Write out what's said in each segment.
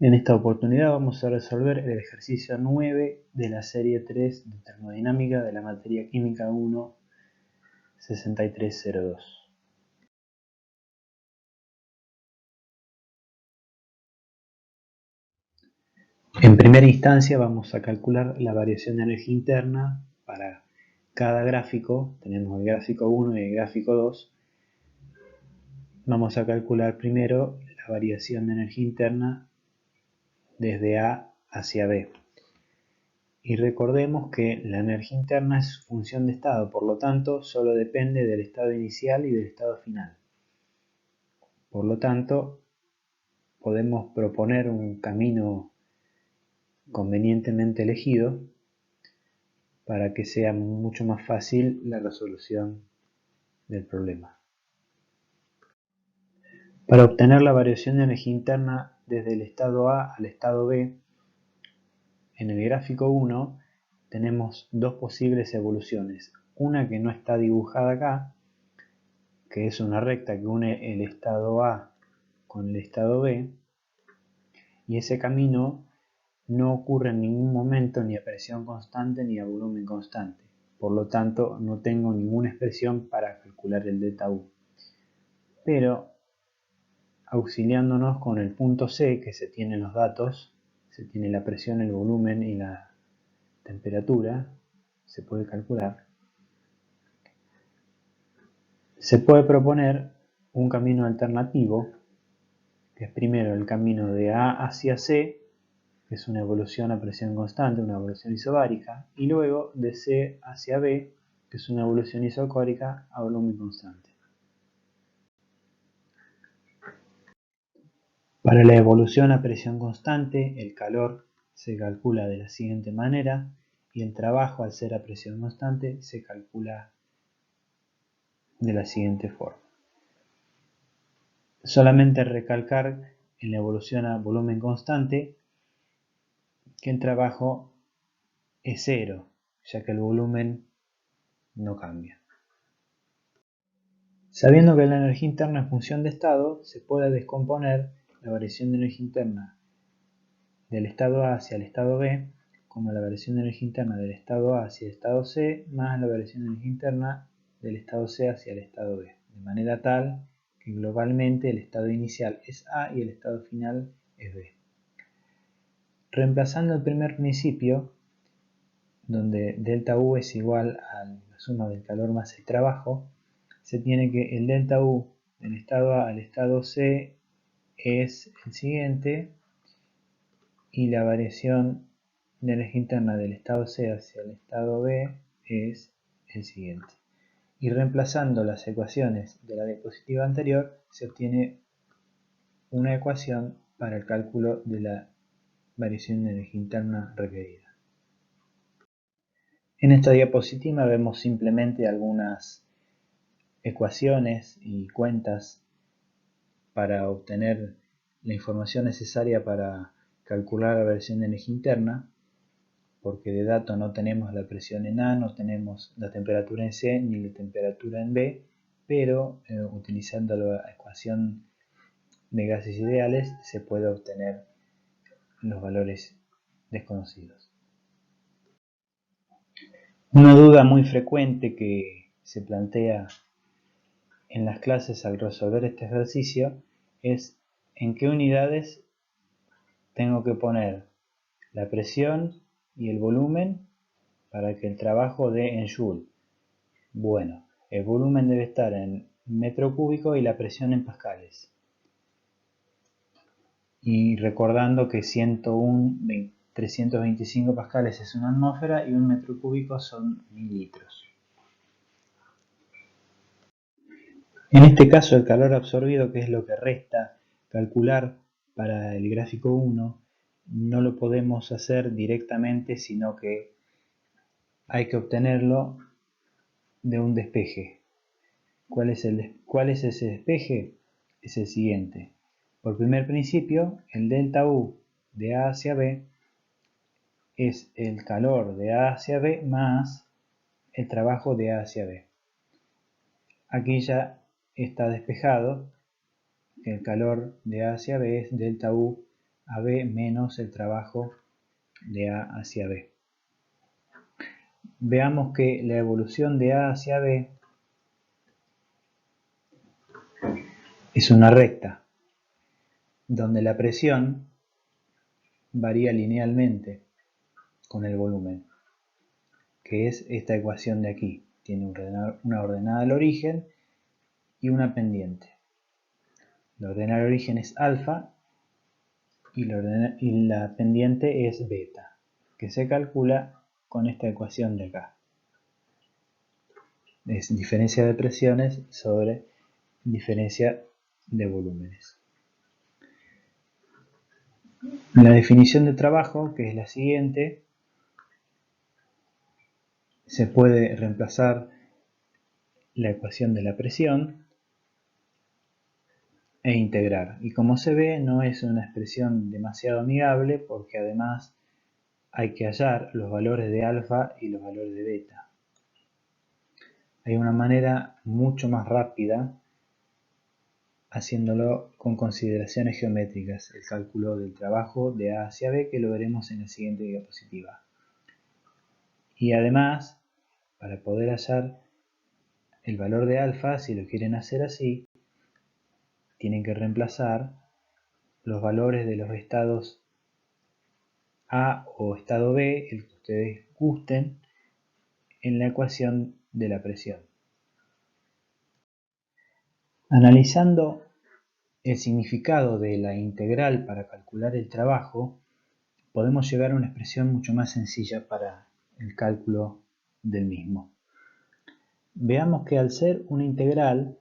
En esta oportunidad vamos a resolver el ejercicio 9 de la serie 3 de termodinámica de la materia química 1, 6302. En primera instancia vamos a calcular la variación de energía interna para cada gráfico. Tenemos el gráfico 1 y el gráfico 2. Vamos a calcular primero la variación de energía interna desde A hacia B. Y recordemos que la energía interna es función de estado, por lo tanto, solo depende del estado inicial y del estado final. Por lo tanto, podemos proponer un camino convenientemente elegido para que sea mucho más fácil la resolución del problema. Para obtener la variación de energía interna desde el estado A al estado B, en el gráfico 1 tenemos dos posibles evoluciones. Una que no está dibujada acá, que es una recta que une el estado A con el estado B, y ese camino no ocurre en ningún momento ni a presión constante ni a volumen constante. Por lo tanto, no tengo ninguna expresión para calcular el delta U. Pero, auxiliándonos con el punto C, que se tienen los datos, se tiene la presión, el volumen y la temperatura, se puede calcular. Se puede proponer un camino alternativo, que es primero el camino de A hacia C, que es una evolución a presión constante, una evolución isobárica, y luego de C hacia B, que es una evolución isocórica a volumen constante. Para la evolución a presión constante, el calor se calcula de la siguiente manera y el trabajo, al ser a presión constante, se calcula de la siguiente forma. Solamente recalcar en la evolución a volumen constante que el trabajo es cero, ya que el volumen no cambia. Sabiendo que la energía interna es función de estado, se puede descomponer la variación de energía interna del estado A hacia el estado B como la variación de energía interna del estado A hacia el estado C más la variación de energía interna del estado C hacia el estado B, de manera tal que globalmente el estado inicial es A y el estado final es B. Reemplazando el primer principio, donde delta U es igual a la suma del calor más el trabajo, se tiene que el delta U del estado A al estado C es el siguiente y la variación de energía interna del estado C hacia el estado B es el siguiente. Y reemplazando las ecuaciones de la diapositiva anterior se obtiene una ecuación para el cálculo de la variación de energía interna requerida. En esta diapositiva vemos simplemente algunas ecuaciones y cuentas para obtener la información necesaria para calcular la variación de energía interna, porque de dato no tenemos la presión en A, no tenemos la temperatura en C ni la temperatura en B, pero utilizando la ecuación de gases ideales se puede obtener los valores desconocidos. Una duda muy frecuente que se plantea en las clases al resolver este ejercicio es en qué unidades tengo que poner la presión y el volumen para que el trabajo dé en joule. Bueno, el volumen debe estar en metro cúbico y la presión en pascales. Y recordando que 325 pascales es una atmósfera y un metro cúbico son 1000 litros. En este caso el calor absorbido, que es lo que resta calcular para el gráfico 1, no lo podemos hacer directamente, sino que hay que obtenerlo de un despeje. ¿Cuál es ese despeje? Es el siguiente. Por primer principio, el delta U de A hacia B es el calor de A hacia B más el trabajo de A hacia B. Aquí ya está despejado que el calor de A hacia B es delta U AB menos el trabajo de A hacia B. Veamos que la evolución de A hacia B es una recta, donde la presión varía linealmente con el volumen, que es esta ecuación de aquí. Tiene una ordenada al origen y una pendiente. La ordenada al origen es alfa y la pendiente es beta, que se calcula con esta ecuación de acá. Es diferencia de presiones sobre diferencia de volúmenes. La definición de trabajo, que es la siguiente, se puede reemplazar la ecuación de la presión e integrar. Y como se ve, no es una expresión demasiado amigable porque además hay que hallar los valores de alfa y los valores de beta. Hay una manera mucho más rápida haciéndolo con consideraciones geométricas, el cálculo del trabajo de A hacia B, que lo veremos en la siguiente diapositiva. Y además, para poder hallar el valor de alfa, si lo quieren hacer así, tienen que reemplazar los valores de los estados A o estado B, el que ustedes gusten, en la ecuación de la presión. Analizando el significado de la integral para calcular el trabajo, podemos llegar a una expresión mucho más sencilla para el cálculo del mismo. Veamos que al ser una integral,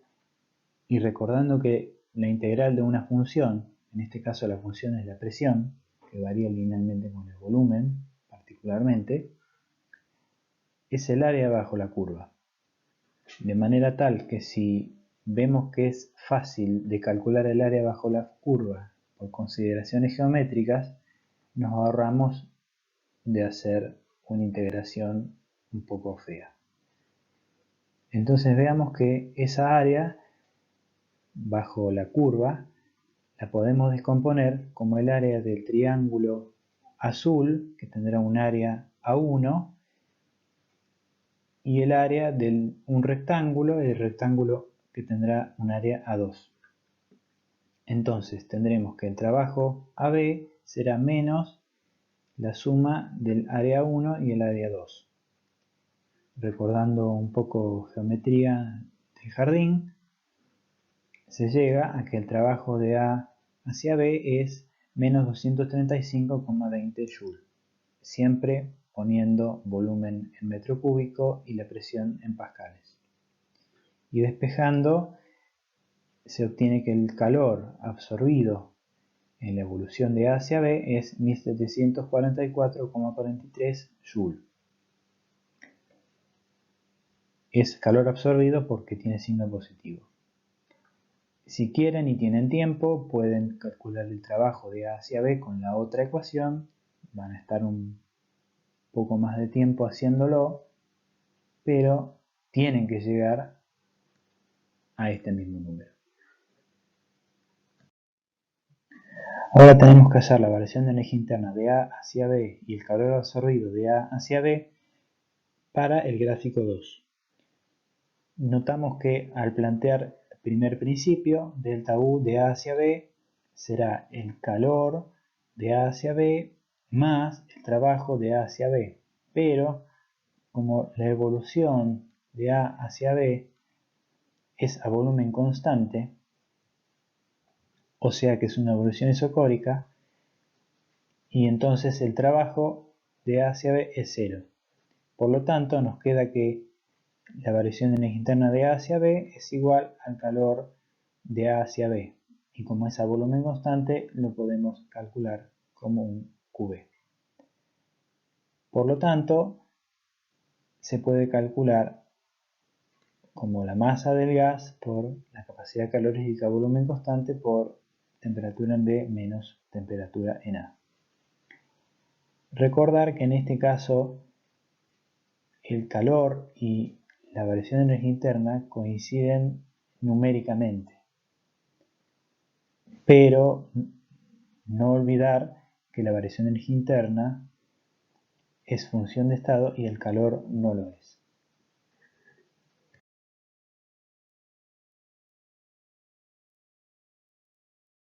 y recordando que la integral de una función, en este caso la función es la presión, que varía linealmente con el volumen particularmente, es el área bajo la curva. De manera tal que si vemos que es fácil de calcular el área bajo la curva por consideraciones geométricas, nos ahorramos de hacer una integración un poco fea. Entonces veamos que esa área bajo la curva la podemos descomponer como el área del triángulo azul, que tendrá un área A1, y el área de un rectángulo, el rectángulo que tendrá un área A2. Entonces tendremos que el trabajo AB será menos la suma del área 1 y el área 2. Recordando un poco geometría del jardín, se llega a que el trabajo de A hacia B es menos 235,20 Joule, siempre poniendo volumen en metro cúbico y la presión en pascales. Y despejando, se obtiene que el calor absorbido en la evolución de A hacia B es 1744,43 Joule. Es calor absorbido porque tiene signo positivo. Si quieren y tienen tiempo, pueden calcular el trabajo de A hacia B con la otra ecuación. Van a estar un poco más de tiempo haciéndolo, pero tienen que llegar a este mismo número. Ahora tenemos que hacer la variación de energía interna de A hacia B y el calor absorbido de A hacia B para el gráfico 2. Notamos que al plantear el primer principio, delta U de A hacia B será el calor de A hacia B más el trabajo de A hacia B. Pero como la evolución de A hacia B es a volumen constante, o sea que es una evolución isocórica, y entonces el trabajo de A hacia B es 0. Por lo tanto, nos queda que la variación de energía interna de A hacia B es igual al calor de A hacia B. Y como es a volumen constante, lo podemos calcular como un QB. Por lo tanto, se puede calcular como la masa del gas por la capacidad calórica a volumen constante por temperatura en B menos temperatura en A. Recordar que en este caso el calor y la variación de energía interna coinciden numéricamente, pero No olvidar que la variación de energía interna es función de estado y el calor no lo es.